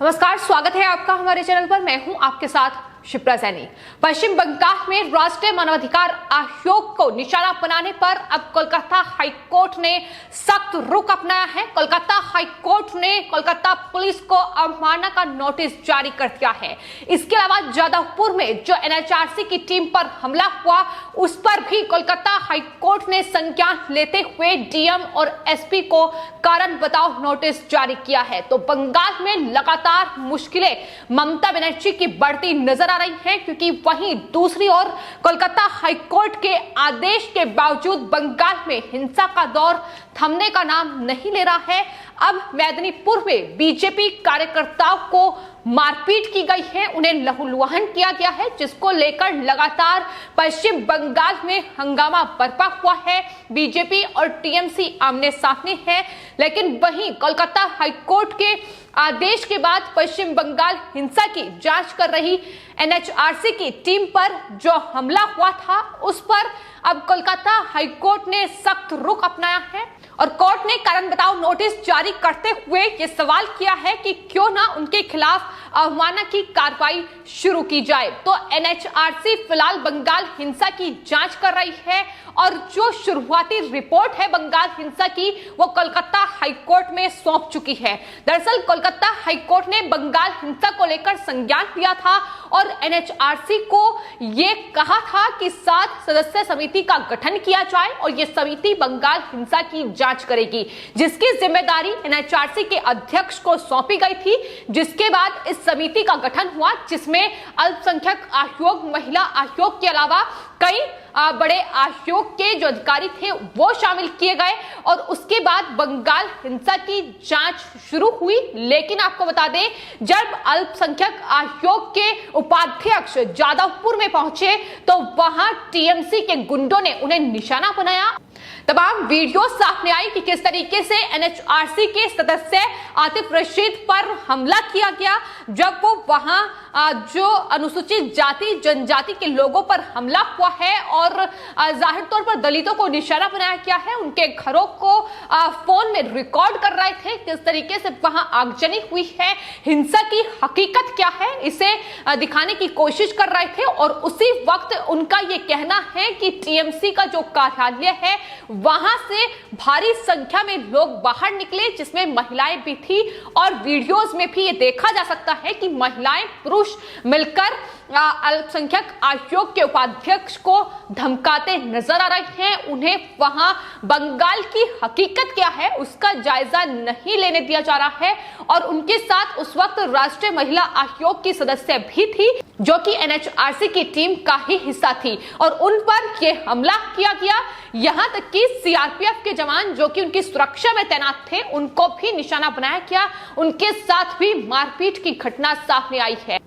नमस्कार, स्वागत है आपका हमारे चैनल पर। मैं हूं आपके साथ शिप्रा सैनी। पश्चिम बंगाल में राष्ट्रीय मानवाधिकार आयोग को निशाना बनाने पर अब कोलकाता हाईकोर्ट ने सख्त रुख अपनाया है। कोलकाता हाईकोर्ट ने कोलकाता पुलिस को अवमानना का नोटिस जारी कर दिया है। इसके अलावा जादवपुर में जो एनएचआरसी की टीम पर हमला हुआ, उस पर भी कोलकाता हाईकोर्ट ने संज्ञान लेते हुए डीएम और एसपी को कारण बताओ नोटिस जारी किया है। तो बंगाल में लगातार मुश्किलें ममता बनर्जी की बढ़ती नजर आ रही हैं, क्योंकि वहीं दूसरी ओर कोलकाता हाईकोर्ट के आदेश के बावजूद बंगाल में हिंसा का दौर थमने का नाम नहीं ले रहा है। अब मेदिनीपुर में बीजेपी कार्यकर्ताओं को मारपीट की गई है, उन्हें लहूलुहान किया गया है, जिसको लेकर लगातार पश्चिम बंगाल में हंगामा बरपा हुआ है। बीजेपी और टीएमसी आमने सामने है, लेकिन वहीं कोलकाता हाईकोर्ट के आदेश के बाद पश्चिम बंगाल हिंसा की जांच कर रही एनएचआरसी की टीम पर जो हमला हुआ था, उस पर अब कोलकाता हाईकोर्ट ने सख्त रुख अपनाया है और कोर्ट ने कारण बताओ नोटिस जारी करते हुए ये सवाल किया है कि क्यों ना उनके खिलाफ अवमानना की कार्रवाई शुरू की जाए। तो एनएचआरसी फिलहाल बंगाल हिंसा की जांच कर रही है और जो शुरुआती रिपोर्ट है बंगाल हिंसा की, वो कोलकाता हाईकोर्ट में सौंप चुकी है। दरअसल कोलकाता हाईकोर्ट ने बंगाल हिंसा को लेकर संज्ञान लिया था और एनएचआरसी को ये कहा था कि 7 सदस्य समिति का गठन किया जाए और ये समिति बंगाल हिंसा की जांच करेगी, जिसकी जिम्मेदारी एनएचआरसी के अध्यक्ष को सौंपी गई थी। जिसके बाद इस समिति का गठन हुआ, जिसमें अल्पसंख्यक आयोग, महिला आयोग के अलावा कई बड़े आयोग के जो अधिकारी थे वो शामिल किए गए और उसके बाद बंगाल हिंसा की जांच शुरू हुई। लेकिन आपको बता दें, जब अल्पसंख्यक आयोग के उपाध्यक्ष जादवपुर में पहुंचे तो वहां टीएमसी के गुंडों ने उन्हें निशाना बनाया। तमाम वीडियो सामने आई कि किस तरीके से एनएचआरसी के सदस्य आतिफ रशीद पर हमला किया गया, जब वो वहां जो अनुसूचित जाति जनजाति के लोगों पर हमला हुआ है और जाहिर तौर पर दलितों को निशाना बनाया गया है। उनके घरों को फोन में रिकॉर्ड कर रहे थे, किस तरीके से वहां आगजनी हुई है, हिंसा की हकीकत क्या है, इसे दिखाने की कोशिश कर रहे थे। और उसी वक्त उनका ये कहना है कि टीएमसी का जो कार्यालय है वहां से भारी संख्या में लोग बाहर निकले, जिसमें महिलाएं भी थी और वीडियोस में भी ये देखा जा सकता है कि महिलाएं पुरुष मिलकर अल्पसंख्यक आयोग के उपाध्यक्ष को धमकाते नजर आ रहे हैं। उन्हें वहां बंगाल की हकीकत क्या है उसका जायजा नहीं लेने दिया जा रहा है और उनके साथ उस वक्त राष्ट्रीय महिला आयोग की सदस्य भी थी, जो कि एनएचआरसी की टीम का ही हिस्सा थी और उन पर यह हमला किया गया। यहां तक कि सीआरपीएफ के जवान जो कि उनकी सुरक्षा में तैनात थे, उनको भी निशाना बनाया गया। उनके साथ भी मारपीट की घटना सामने आई है।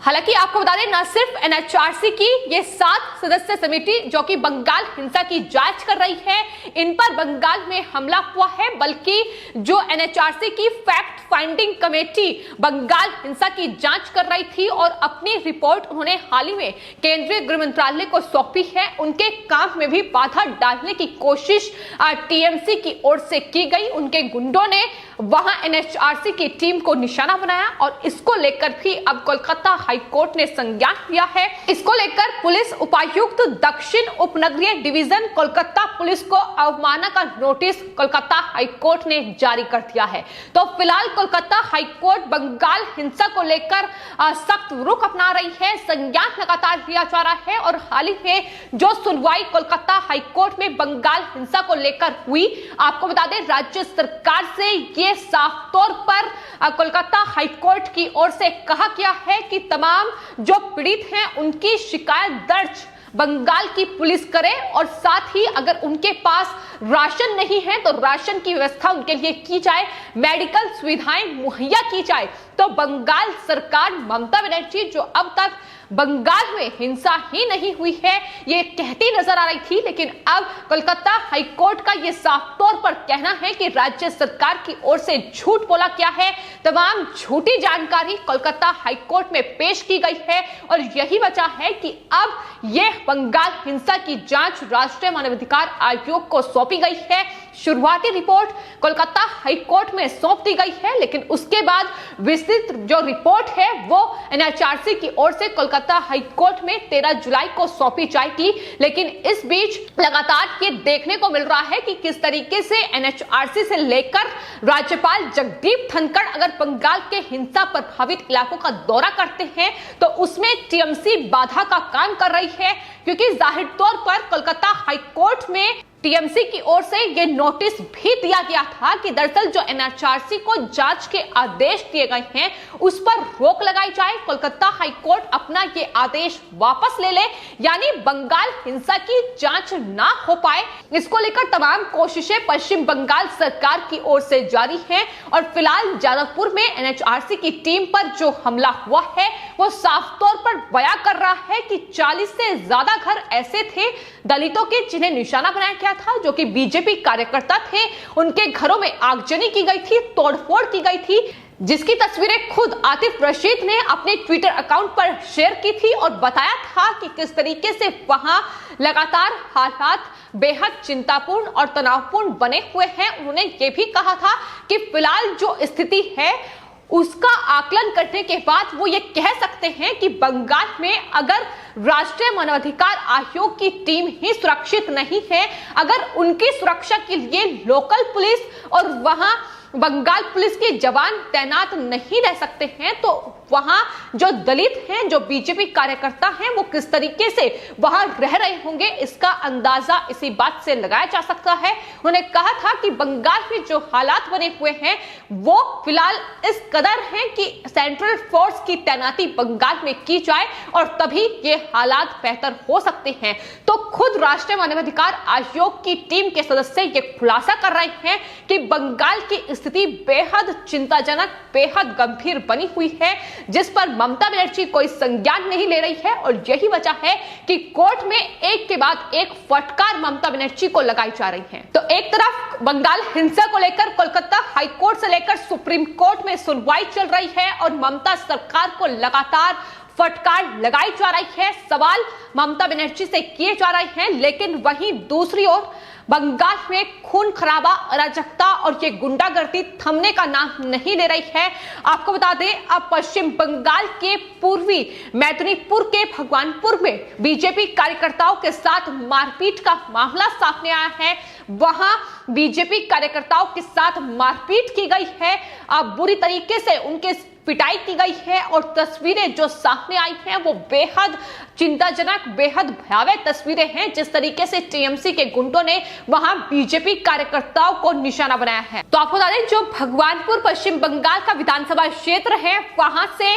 हालांकि आपको बता दें, न सिर्फ एनएचआरसी की ये 7 सदस्य समिति जो कि बंगाल हिंसा की जांच कर रही है, इन पर बंगाल में हमला हुआ है, बल्कि जो एनएचआरसी की फैक्ट फाइंडिंग कमेटी बंगाल हिंसा की जांच कर रही थी और अपनी रिपोर्ट उन्होंने हाल ही में केंद्रीय गृह मंत्रालय को सौंपी है, उनके काम में भी बाधा डालने की कोशिश टीएमसी की ओर से की गई। उनके गुंडों ने वहां एनएचआरसी की टीम को निशाना बनाया और इसको लेकर भी अब कोलकाता हाईकोर्ट ने संज्ञान लिया है। इसको लेकर पुलिस उपायुक्त दक्षिण उपनगरीय डिवीजन कोलकाता पुलिस को अवमानना का नोटिस कोलकाता हाईकोर्ट ने जारी कर दिया है। तो फिलहाल कोलकाता हाईकोर्ट बंगाल हिंसा को लेकर सख्त रुख अपना रही है, संज्ञान लगातार लिया जा रहा है और हाल ही में जो सुनवाई कोलकाता हाईकोर्ट में बंगाल हिंसा को लेकर हुई, आपको बता दें राज्य सरकार से ये साफ तौर पर कोलकाता हाईकोर्ट की ओर से कहा गया है कि तमाम जो पीड़ित हैं उनकी शिकायत दर्ज बंगाल की पुलिस करे और साथ ही अगर उनके पास राशन नहीं है तो राशन की व्यवस्था उनके लिए की जाए, मेडिकल सुविधाएं मुहैया की जाए। तो बंगाल सरकार, ममता बनर्जी जो अब तक बंगाल में हिंसा ही नहीं हुई है ये कहती नजर आ रही थी, लेकिन अब कोलकाता हाईकोर्ट का ये साफ तौर पर कहना है कि राज्य सरकार की ओर से झूठ बोला गया है। तमाम झूठी जानकारी कोलकाता हाईकोर्ट में पेश की गई है और यही वजह है कि अब यह बंगाल हिंसा की जांच राष्ट्रीय मानवाधिकार आयोग को सौंपी गई है। शुरुआती रिपोर्ट कोलकाता हाईकोर्ट में सौंप दी गई है, लेकिन उसके बाद विस्तृत जो रिपोर्ट है वो एनएचआरसी की ओर से कोलकाता हाईकोर्ट में 13 जुलाई को सौंपी जाएगी। लेकिन इस बीच लगातार ये देखने को मिल रहा है कि किस तरीके से एनएचआरसी से लेकर राज्यपाल जगदीप धनखड़ अगर बंगाल के हिंसा प्रभावित इलाकों का दौरा करते हैं तो उसमें टीएमसी बाधा का काम कर रही है, क्योंकि जाहिर तौर पर कोलकाता हाईकोर्ट में टीएमसी की ओर से यह नोटिस भी दिया गया था कि दरअसल जो एनएचआरसी को जांच के आदेश दिए गए हैं उस पर रोक लगाई जाए, कोलकाता हाईकोर्ट अपना ये आदेश वापस ले ले, यानी बंगाल हिंसा की जांच ना हो पाए। इसको लेकर तमाम कोशिशें पश्चिम बंगाल सरकार की ओर से जारी हैं और फिलहाल जादवपुर में एनएचआरसी की टीम पर जो हमला हुआ है वो साफ तौर पर बयां कर रहा है कि 40 से ज्यादा घर ऐसे थे दलितों के जिन्हें निशाना बनाया गया था, जो कि बीजेपी कार्यकर्ता थे। उनके घरों में आगजनी की गई थी, तोड़फोड़ की गई थी, जिसकी तस्वीरें खुद आतिफ रशीद ने अपने ट्विटर अकाउंट पर शेयर की थी और बताया था कि किस तरीके से वहां लगातार हालात बेहद चिंतापूर्ण और तनावपूर्ण बने हुए हैं। उन्होंने ये भी कहा था कि फिलहाल जो स्थिति है उसका आकलन करने के बाद वो ये कह सकते हैं कि बंगाल में अगर राष्ट्रीय मानवाधिकार आयोग की टीम ही सुरक्षित नहीं है, अगर उनकी सुरक्षा के लिए लोकल पुलिस और वहां बंगाल पुलिस के जवान तैनात नहीं रह सकते हैं, तो वहां जो दलित हैं, जो बीजेपी कार्यकर्ता हैं, वो किस तरीके से वहां रह रहे होंगे इसका अंदाजा इसी बात से लगाया जा सकता है। उन्होंने कहा था कि बंगाल में जो हालात बने हुए हैं वो फिलहाल इस कदर हैं कि सेंट्रल फोर्स की तैनाती बंगाल में की जाए और तभी ये हालात बेहतर हो सकते हैं। तो खुद राष्ट्रीय मानवाधिकार आयोग की टीम के सदस्य ये खुलासा कर रहे हैं कि बंगाल की स्थिति बेहद चिंताजनक, बेहद गंभीर बनी हुई है, जिस पर ममता बनर्जी कोई संज्ञान नहीं ले रही है और यही वजह है कि कोर्ट में एक के बाद एक फटकार ममता बनर्जी को लगाई जा रही है। तो एक तरफ बंगाल हिंसा को लेकर कोलकाता हाईकोर्ट से लेकर सुप्रीम कोर्ट में सुनवाई चल रही है और ममता सरकार को लगातार फटकार लगाई जा रही है, सवाल ममता बनर्जी से किए जा रहे हैं। लेकिन वहीं दूसरी ओर बंगाल में खून खराबा, अराजकता और ये गुंडागर्दी थमने का नाम नहीं ले रही है। आपको बता दें, अब पश्चिम बंगाल के पूर्वी मैदिनीपुर के भगवानपुर में बीजेपी कार्यकर्ताओं के साथ मारपीट का मामला सामने आया है। वहां बीजेपी कार्यकर्ताओं के साथ मारपीट की गई है, अब बुरी तरीके से उनके पिटाई की गई है और तस्वीरें जो सामने आई हैं वो बेहद चिंताजनक, बेहद भयावह तस्वीरें हैं, जिस तरीके से टीएमसी के गुंडों ने वहां बीजेपी कार्यकर्ताओं को निशाना बनाया है। तो आपको बता दें, जो भगवानपुर पश्चिम बंगाल का विधानसभा क्षेत्र है, वहां से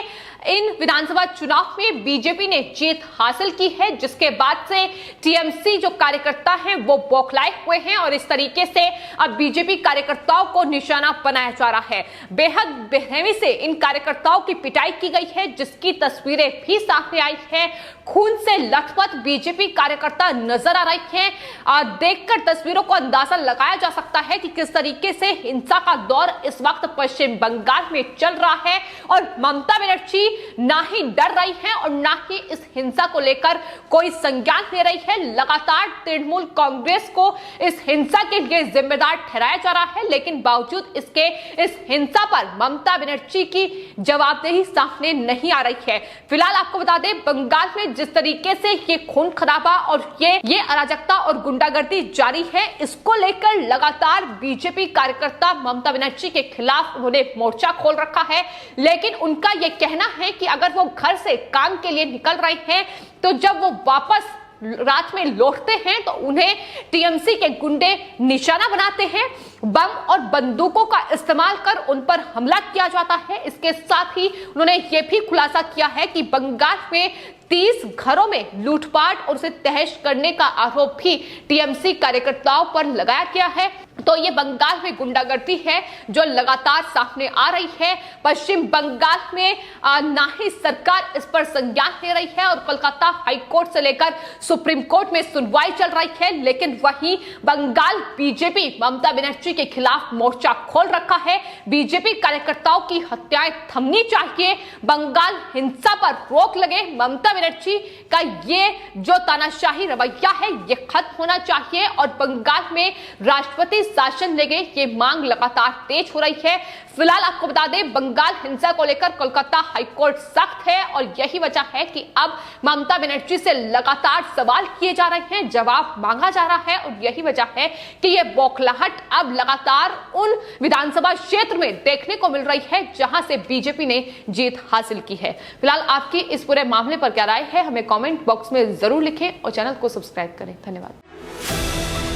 इन विधानसभा चुनाव में बीजेपी ने जीत हासिल की है, जिसके बाद से टीएमसी जो कार्यकर्ता हैं वो बौखलाए हुए हैं और इस तरीके से अब बीजेपी कार्यकर्ताओं को निशाना बनाया जा रहा है। बेहद बेरहमी से इन कार्यकर्ताओं की पिटाई की गई है, जिसकी तस्वीरें भी सामने आई है। खून से लथपथ बीजेपी कार्यकर्ता नजर आ रहे हैं। देखकर तस्वीरों को अंदाजा लगाया जा सकता है कि किस तरीके से हिंसा का दौर इस वक्त पश्चिम बंगाल में चल रहा है और ममता बनर्जी ना ही डर रही है और ना ही इस हिंसा को लेकर कोई संज्ञान ले रही है। लगातार तृणमूल कांग्रेस को इस हिंसा के लिए जिम्मेदार ठहराया जा रहा है, लेकिन बावजूद इसके इस हिंसा पर ममता बनर्जी की जवाबदेही सामने नहीं आ रही है। फिलहाल आपको बता दें, बंगाल में जिस तरीके से ये खून खराबा और ये अराजकता और गुंडागर्दी जारी है, इसको लेकर लगातार बीजेपी कार्यकर्ता ममता बनर्जी के खिलाफ उन्होंने मोर्चा खोल रखा है। लेकिन उनका ये कहना है कि अगर वो घर से काम के लिए निकल रहे हैं तो जब वो वापस रात में लौटते हैं तो उन्हें टीएमसी के गुंडे निशाना बनाते हैं। बम और बंदूकों का इस्तेमाल कर उन पर हमला किया जाता है। इसके साथ ही उन्होंने यह भी खुलासा किया है कि बंगाल में 30 घरों में लूटपाट और उसे तहस करने का आरोप भी टीएमसी कार्यकर्ताओं पर लगाया गया है। तो ये बंगाल में गुंडागर्दी है जो लगातार सामने आ रही है। पश्चिम बंगाल में ना ही सरकार इस पर संज्ञान ले रही है और कोलकाता हाईकोर्ट से लेकर सुप्रीम कोर्ट में सुनवाई चल रही है, लेकिन वहीं बंगाल बीजेपी ममता बनर्जी के खिलाफ मोर्चा खोल रखा है। बीजेपी कार्यकर्ताओं की हत्याएं थमनी चाहिए, बंगाल हिंसा पर रोक लगे, ममता बनर्जी का ये जो तानाशाही रवैया है ये खत्म होना चाहिए और बंगाल में राष्ट्रपति शासन लेंगे, ये मांग लगातार तेज हो रही है। फिलहाल आपको बता दें, बंगाल हिंसा को लेकर कोलकाता हाईकोर्ट सख्त है और यही वजह है कि अब ममता बनर्जी से लगातार सवाल किए जा रहे हैं, जवाब मांगा जा रहा है और यही वजह है कि यह बौखलाहट अब लगातार उन विधानसभा क्षेत्र में देखने को मिल रही है जहां से बीजेपी ने जीत हासिल की है। फिलहाल आपकी इस पूरे मामले पर क्या राय है, हमें कमेंट बॉक्स में जरूर लिखें और चैनल को सब्सक्राइब करें। धन्यवाद।